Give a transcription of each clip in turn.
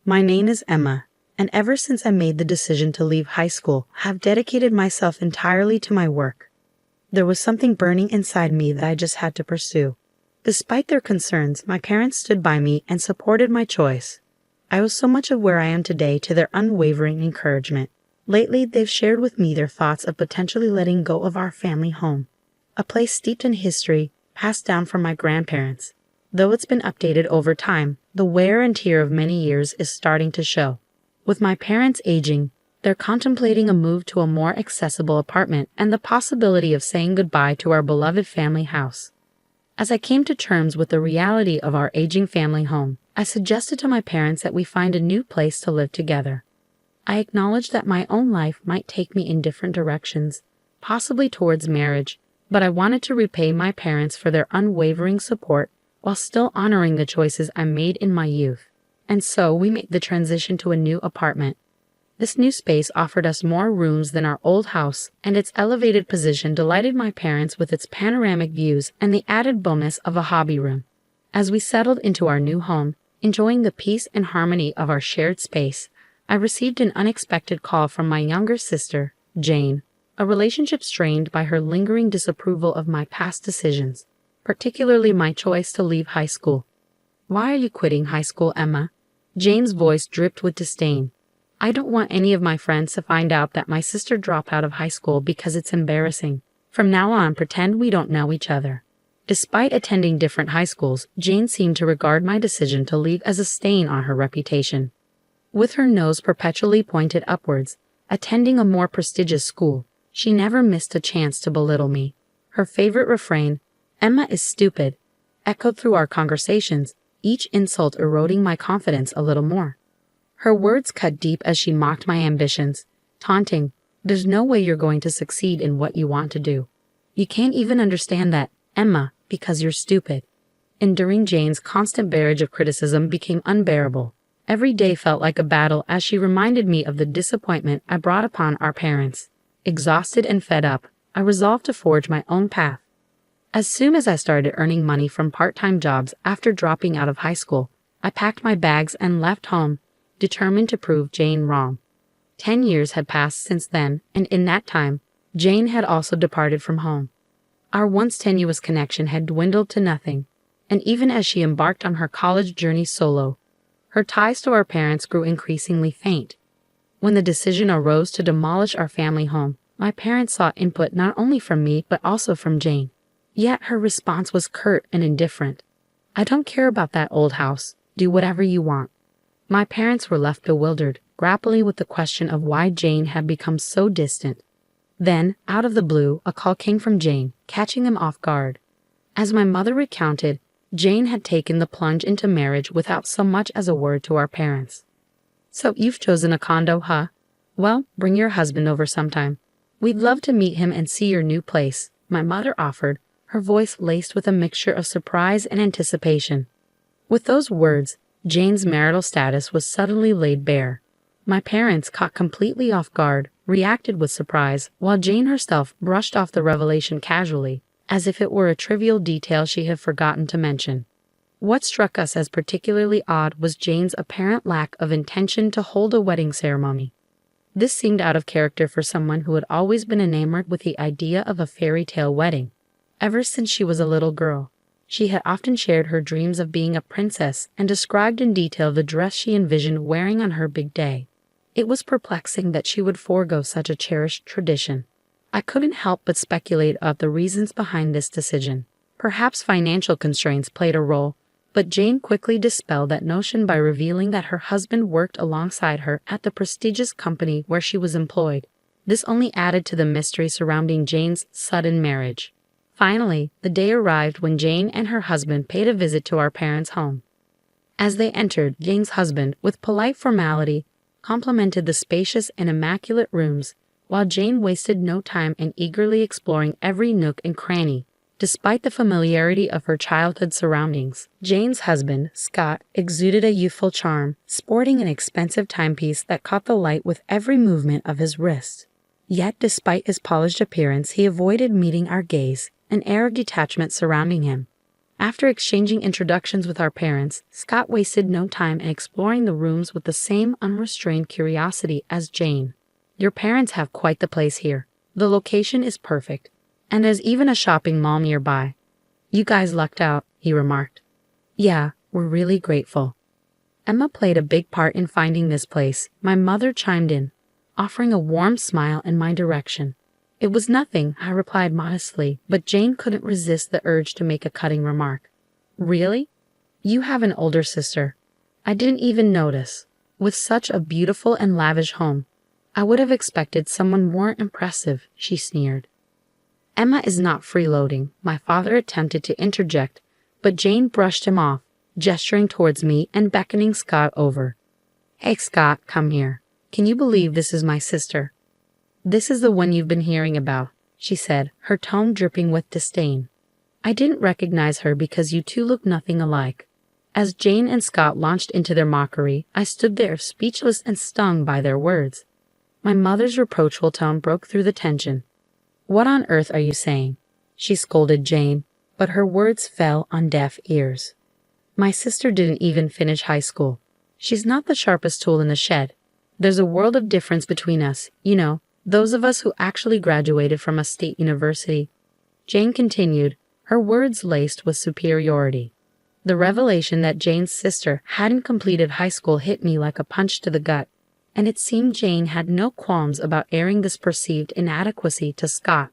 My name is Emma, and ever since I made the decision to leave high school, I have dedicated myself entirely to my work. There was something burning inside me that I just had to pursue. Despite their concerns, my parents stood by me and supported my choice. I owe so much of where I am today to their unwavering encouragement. Lately, they've shared with me their thoughts of potentially letting go of our family home, a place steeped in history passed down from my grandparents. Though it's been updated over time, the wear and tear of many years is starting to show. With my parents aging, they're contemplating a move to a more accessible apartment and the possibility of saying goodbye to our beloved family house. As I came to terms with the reality of our aging family home, I suggested to my parents that we find a new place to live together. I acknowledged that my own life might take me in different directions, possibly towards marriage, but I wanted to repay my parents for their unwavering support while still honoring the choices I made in my youth. And so we made the transition to a new apartment. This new space offered us more rooms than our old house, and its elevated position delighted my parents with its panoramic views and the added bonus of a hobby room. As we settled into our new home, enjoying the peace and harmony of our shared space, I received an unexpected call from my younger sister, Jane, a relationship strained by her lingering disapproval of my past decisions, particularly my choice to leave high school. "Why are you quitting high school, Emma?" Jane's voice dripped with disdain. "I don't want any of my friends to find out that my sister dropped out of high school because it's embarrassing. From now on, pretend we don't know each other." Despite attending different high schools, Jane seemed to regard my decision to leave as a stain on her reputation. With her nose perpetually pointed upwards, attending a more prestigious school, she never missed a chance to belittle me. Her favorite refrain, "Emma is stupid," echoed through our conversations, each insult eroding my confidence a little more. Her words cut deep as she mocked my ambitions, taunting, "There's no way you're going to succeed in what you want to do. You can't even understand that, Emma, because you're stupid." Enduring Jane's constant barrage of criticism became unbearable. Every day felt like a battle as she reminded me of the disappointment I brought upon our parents. Exhausted and fed up, I resolved to forge my own path. As soon as I started earning money from part-time jobs after dropping out of high school, I packed my bags and left home, determined to prove Jane wrong. 10 years had passed since then, and in that time, Jane had also departed from home. Our once tenuous connection had dwindled to nothing, and even as she embarked on her college journey solo, her ties to our parents grew increasingly faint. When the decision arose to demolish our family home, my parents sought input not only from me but also from Jane. Yet her response was curt and indifferent. "I don't care about that old house. Do whatever you want." My parents were left bewildered, grappling with the question of why Jane had become so distant. Then, out of the blue, a call came from Jane, catching them off guard. As my mother recounted, Jane had taken the plunge into marriage without so much as a word to our parents. "So you've chosen a condo, huh? Well, bring your husband over sometime. We'd love to meet him and see your new place," my mother offered, her voice laced with a mixture of surprise and anticipation. With those words, Jane's marital status was suddenly laid bare. My parents, caught completely off guard, reacted with surprise, while Jane herself brushed off the revelation casually, as if it were a trivial detail she had forgotten to mention. What struck us as particularly odd was Jane's apparent lack of intention to hold a wedding ceremony. This seemed out of character for someone who had always been enamored with the idea of a fairy tale wedding. Ever since she was a little girl, she had often shared her dreams of being a princess and described in detail the dress she envisioned wearing on her big day. It was perplexing that she would forego such a cherished tradition. I couldn't help but speculate about the reasons behind this decision. Perhaps financial constraints played a role, but Jane quickly dispelled that notion by revealing that her husband worked alongside her at the prestigious company where she was employed. This only added to the mystery surrounding Jane's sudden marriage. Finally, the day arrived when Jane and her husband paid a visit to our parents' home. As they entered, Jane's husband, with polite formality, complimented the spacious and immaculate rooms, while Jane wasted no time in eagerly exploring every nook and cranny. Despite the familiarity of her childhood surroundings, Jane's husband, Scott, exuded a youthful charm, sporting an expensive timepiece that caught the light with every movement of his wrist. Yet, despite his polished appearance, he avoided meeting our gaze, an air of detachment surrounding him. After exchanging introductions with our parents, Scott wasted no time in exploring the rooms with the same unrestrained curiosity as Jane. Your parents have quite the place here. The location is perfect, and there's even a shopping mall nearby. You guys lucked out, he remarked. Yeah, we're really grateful. Emma played a big part in finding this place, my mother chimed in, offering a warm smile in my direction. It was nothing, I replied modestly, but Jane couldn't resist the urge to make a cutting remark. Really? You have an older sister. I didn't even notice. With such a beautiful and lavish home, I would have expected someone more impressive, she sneered. Emma is not freeloading, my father attempted to interject, but Jane brushed him off, gesturing towards me and beckoning Scott over. Hey Scott, come here. Can you believe this is my sister? This is the one you've been hearing about, she said, her tone dripping with disdain. I didn't recognize her because you two look nothing alike. As Jane and Scott launched into their mockery, I stood there speechless and stung by their words. My mother's reproachful tone broke through the tension. What on earth are you saying? She scolded Jane, but her words fell on deaf ears. My sister didn't even finish high school. She's not the sharpest tool in the shed. There's a world of difference between us, you know, those of us who actually graduated from a state university. Jane continued, her words laced with superiority. The revelation that Jane's sister hadn't completed high school hit me like a punch to the gut, and it seemed Jane had no qualms about airing this perceived inadequacy to Scott.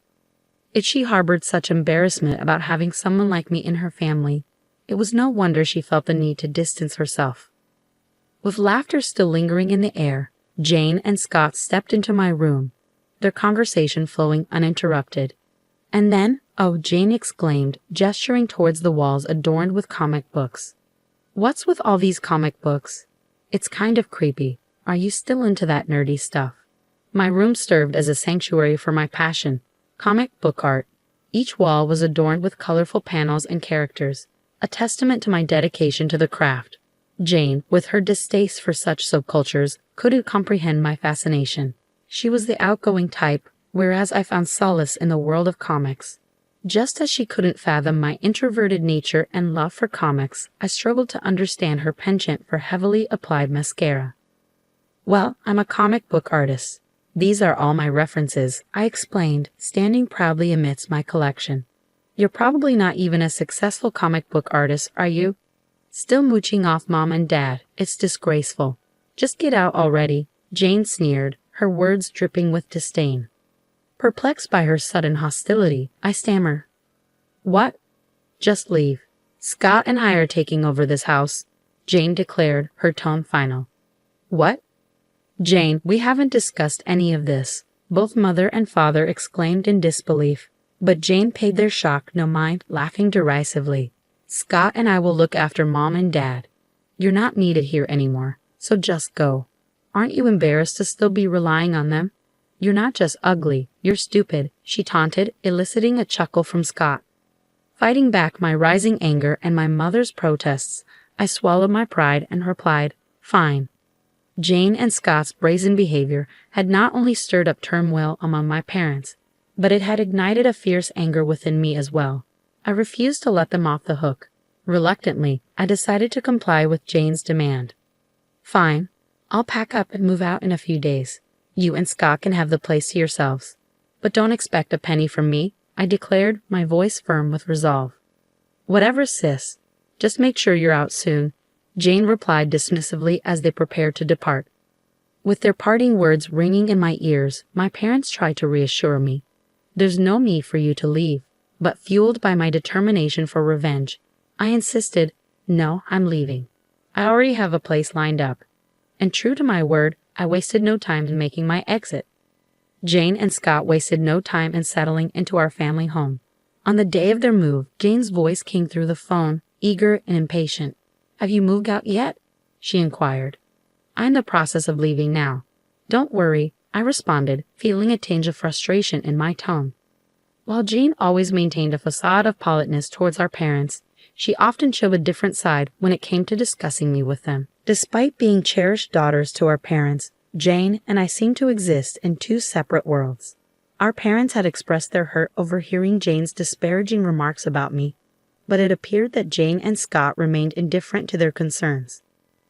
If she harbored such embarrassment about having someone like me in her family, it was no wonder she felt the need to distance herself. With laughter still lingering in the air, Jane and Scott stepped into my room, their conversation flowing uninterrupted. And then, oh, Jane exclaimed, gesturing towards the walls adorned with comic books. What's with all these comic books? It's kind of creepy. Are you still into that nerdy stuff? My room served as a sanctuary for my passion, comic book art. Each wall was adorned with colorful panels and characters, a testament to my dedication to the craft. Jane, with her distaste for such subcultures, couldn't comprehend my fascination. She was the outgoing type, whereas I found solace in the world of comics. Just as she couldn't fathom my introverted nature and love for comics, I struggled to understand her penchant for heavily applied mascara. Well, I'm a comic book artist. These are all my references, I explained, standing proudly amidst my collection. You're probably not even a successful comic book artist, are you? Still mooching off Mom and Dad, it's disgraceful. Just get out already, Jane sneered, her words dripping with disdain. Perplexed by her sudden hostility, I stammer. What? Just leave. Scott and I are taking over this house, Jane declared, her tone final. What? Jane, we haven't discussed any of this, both mother and father exclaimed in disbelief, but Jane paid their shock no mind, laughing derisively. Scott and I will look after Mom and Dad. You're not needed here anymore, so just go. Aren't you embarrassed to still be relying on them? You're not just ugly, you're stupid, she taunted, eliciting a chuckle from Scott. Fighting back my rising anger and my mother's protests, I swallowed my pride and replied, fine. Jane and Scott's brazen behavior had not only stirred up turmoil among my parents, but it had ignited a fierce anger within me as well. I refused to let them off the hook. Reluctantly, I decided to comply with Jane's demand. Fine. I'll pack up and move out in a few days. You and Scott can have the place to yourselves. But don't expect a penny from me, I declared, my voice firm with resolve. Whatever, sis. Just make sure you're out soon, Jane replied dismissively as they prepared to depart. With their parting words ringing in my ears, my parents tried to reassure me. There's no need for you to leave. But fueled by my determination for revenge, I insisted, no, I'm leaving. I already have a place lined up. And true to my word, I wasted no time in making my exit. Jane and Scott wasted no time in settling into our family home. On the day of their move, Jane's voice came through the phone, eager and impatient. Have you moved out yet? She inquired. I'm in the process of leaving now. Don't worry, I responded, feeling a tinge of frustration in my tone. While Jane always maintained a facade of politeness towards our parents, she often showed a different side when it came to discussing me with them. Despite being cherished daughters to our parents, Jane and I seemed to exist in two separate worlds. Our parents had expressed their hurt over hearing Jane's disparaging remarks about me, but it appeared that Jane and Scott remained indifferent to their concerns.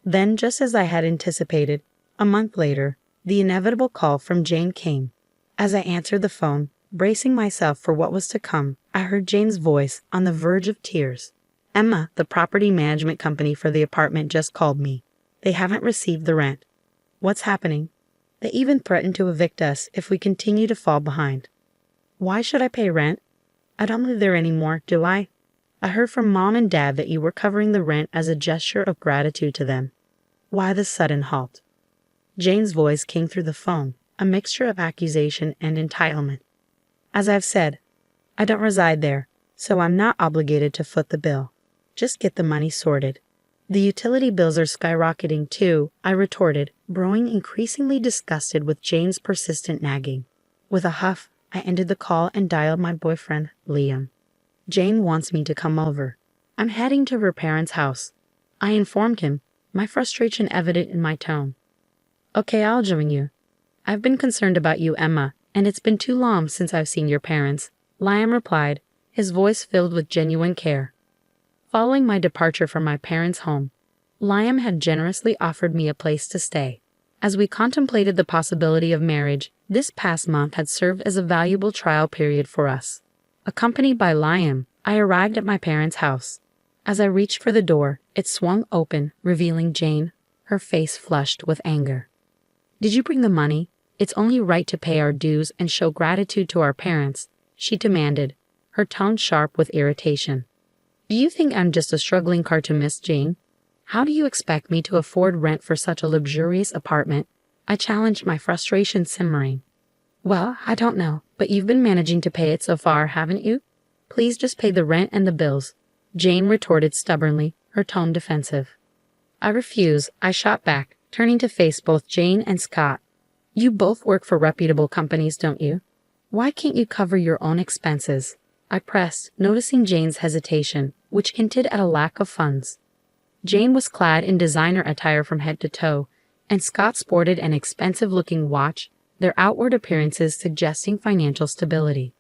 Then, just as I had anticipated, a month later, the inevitable call from Jane came. As I answered the phone, bracing myself for what was to come, I heard Jane's voice on the verge of tears. "Emma, the property management company for the apartment just called me. They haven't received the rent." "What's happening?" "They even threatened to evict us if we continue to fall behind." "Why should I pay rent? I don't live there anymore, do I? I heard from Mom and Dad that you were covering the rent as a gesture of gratitude to them." Why the sudden halt? Jane's voice came through the phone, a mixture of accusation and entitlement. "As I've said, I don't reside there, so I'm not obligated to foot the bill. Just get the money sorted." "The utility bills are skyrocketing too," I retorted, growing increasingly disgusted with Jane's persistent nagging. With a huff, I ended the call and dialed my boyfriend, Liam. "Jane wants me to come over. I'm heading to her parents' house." I informed him, my frustration evident in my tone. "Okay, I'll join you. I've been concerned about you, Emma, and it's been too long since I've seen your parents," Liam replied, his voice filled with genuine care. Following my departure from my parents' home, Liam had generously offered me a place to stay. As we contemplated the possibility of marriage, this past month had served as a valuable trial period for us. Accompanied by Liam, I arrived at my parents' house. As I reached for the door, it swung open, revealing Jane, her face flushed with anger. "Did you bring the money? It's only right to pay our dues and show gratitude to our parents," she demanded, her tone sharp with irritation. "Do you think I'm just a struggling cartoonist, Jane? How do you expect me to afford rent for such a luxurious apartment?" I challenged, my frustration simmering. "Well, I don't know, but you've been managing to pay it so far, haven't you? Please just pay the rent and the bills," Jane retorted stubbornly, her tone defensive. "I refuse," I shot back, turning to face both Jane and Scott. "You both work for reputable companies, don't you? Why can't you cover your own expenses?" I pressed, noticing Jane's hesitation, which hinted at a lack of funds. Jane was clad in designer attire from head to toe, and Scott sported an expensive-looking watch, their outward appearances suggesting financial stability.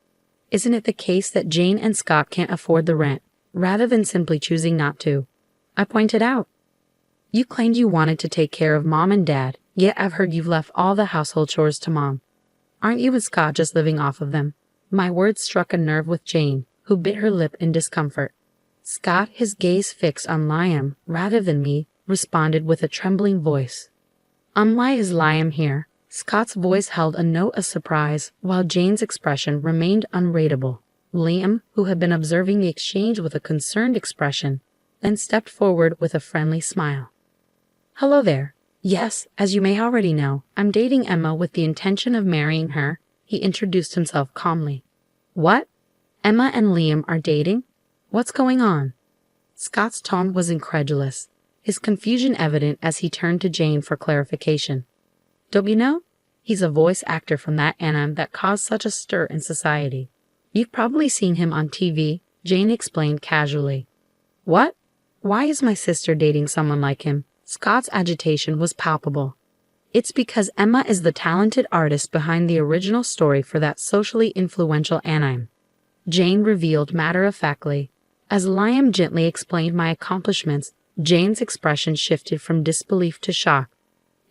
"Isn't it the case that Jane and Scott can't afford the rent, rather than simply choosing not to?" I pointed out. "You claimed you wanted to take care of Mom and Dad, yet I've heard you've left all the household chores to Mom. Aren't you and Scott just living off of them?" My words struck a nerve with Jane, who bit her lip in discomfort. Scott, his gaze fixed on Liam rather than me, responded with a trembling voice. "Why is Liam here?" Scott's voice held a note of surprise, while Jane's expression remained unreadable. Liam, who had been observing the exchange with a concerned expression, then stepped forward with a friendly smile. "Hello there. Yes, as you may already know, I'm dating Emma with the intention of marrying her," he introduced himself calmly. "What? Emma and Liam are dating? What's going on?" Scott's tone was incredulous, his confusion evident as he turned to Jane for clarification. "Don't you know? He's a voice actor from that anime that caused such a stir in society. You've probably seen him on TV," Jane explained casually. "What? Why is my sister dating someone like him?" Scott's agitation was palpable. "It's because Emma is the talented artist behind the original story for that socially influential anime," Jane revealed matter-of-factly. As Liam gently explained my accomplishments, Jane's expression shifted from disbelief to shock.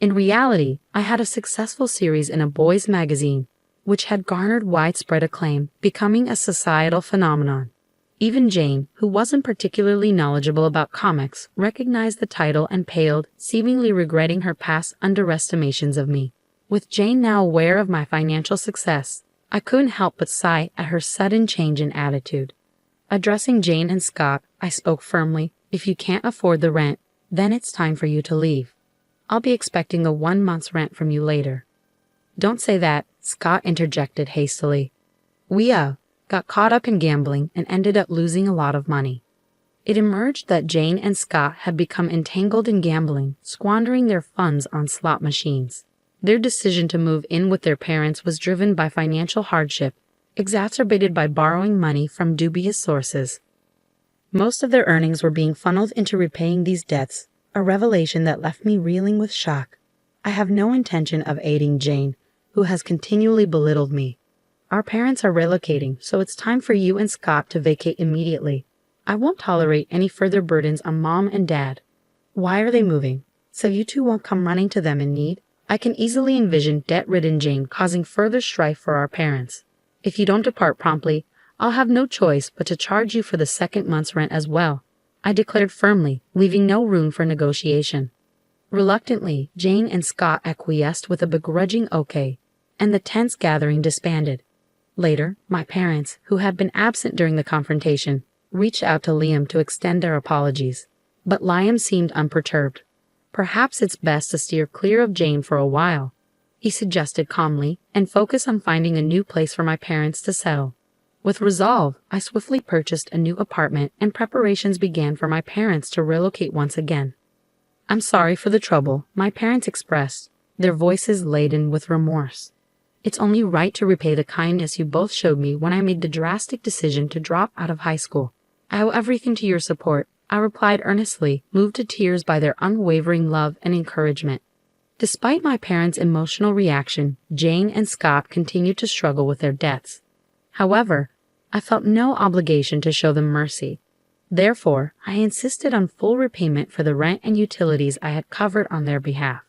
In reality, I had a successful series in a boys' magazine, which had garnered widespread acclaim, becoming a societal phenomenon. Even Jane, who wasn't particularly knowledgeable about comics, recognized the title and paled, seemingly regretting her past underestimations of me. With Jane now aware of my financial success, I couldn't help but sigh at her sudden change in attitude. Addressing Jane and Scott, I spoke firmly. "If you can't afford the rent, then it's time for you to leave. I'll be expecting a 1 month's rent from you later." "Don't say that," Scott interjected hastily. "We got caught up in gambling and ended up losing a lot of money." It emerged that Jane and Scott had become entangled in gambling, squandering their funds on slot machines. Their decision to move in with their parents was driven by financial hardship, exacerbated by borrowing money from dubious sources. Most of their earnings were being funneled into repaying these debts, a revelation that left me reeling with shock. I have no intention of aiding Jane, who has continually belittled me. Our parents are relocating, so it's time for you and Scott to vacate immediately. I won't tolerate any further burdens on Mom and Dad. Why are they moving? So you two won't come running to them in need? I can easily envision debt-ridden Jane causing further strife for our parents. If you don't depart promptly, I'll have no choice but to charge you for the second month's rent as well, I declared firmly, leaving no room for negotiation. Reluctantly, Jane and Scott acquiesced with a begrudging okay, and the tense gathering disbanded. Later, my parents, who had been absent during the confrontation, reached out to Liam to extend their apologies, but Liam seemed unperturbed. Perhaps it's best to steer clear of Jane for a while, he suggested calmly, and focus on finding a new place for my parents to settle. With resolve, I swiftly purchased a new apartment and preparations began for my parents to relocate once again. I'm sorry for the trouble, my parents expressed, their voices laden with remorse. It's only right to repay the kindness you both showed me when I made the drastic decision to drop out of high school. I owe everything to your support, I replied earnestly, moved to tears by their unwavering love and encouragement. Despite my parents' emotional reaction, Jane and Scott continued to struggle with their debts. However, I felt no obligation to show them mercy. Therefore, I insisted on full repayment for the rent and utilities I had covered on their behalf.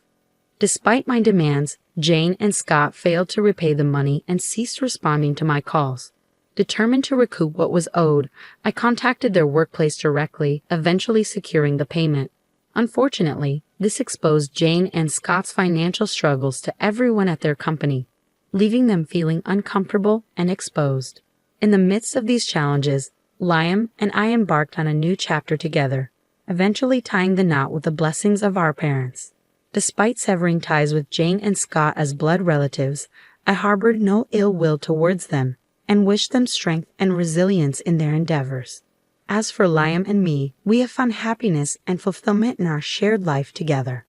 Despite my demands, Jane and Scott failed to repay the money and ceased responding to my calls. Determined to recoup what was owed, I contacted their workplace directly, eventually securing the payment. Unfortunately, this exposed Jane and Scott's financial struggles to everyone at their company, leaving them feeling uncomfortable and exposed. In the midst of these challenges, Liam and I embarked on a new chapter together, eventually tying the knot with the blessings of our parents. Despite severing ties with Jane and Scott as blood relatives, I harbored no ill will towards them and wished them strength and resilience in their endeavors. As for Liam and me, we have found happiness and fulfillment in our shared life together.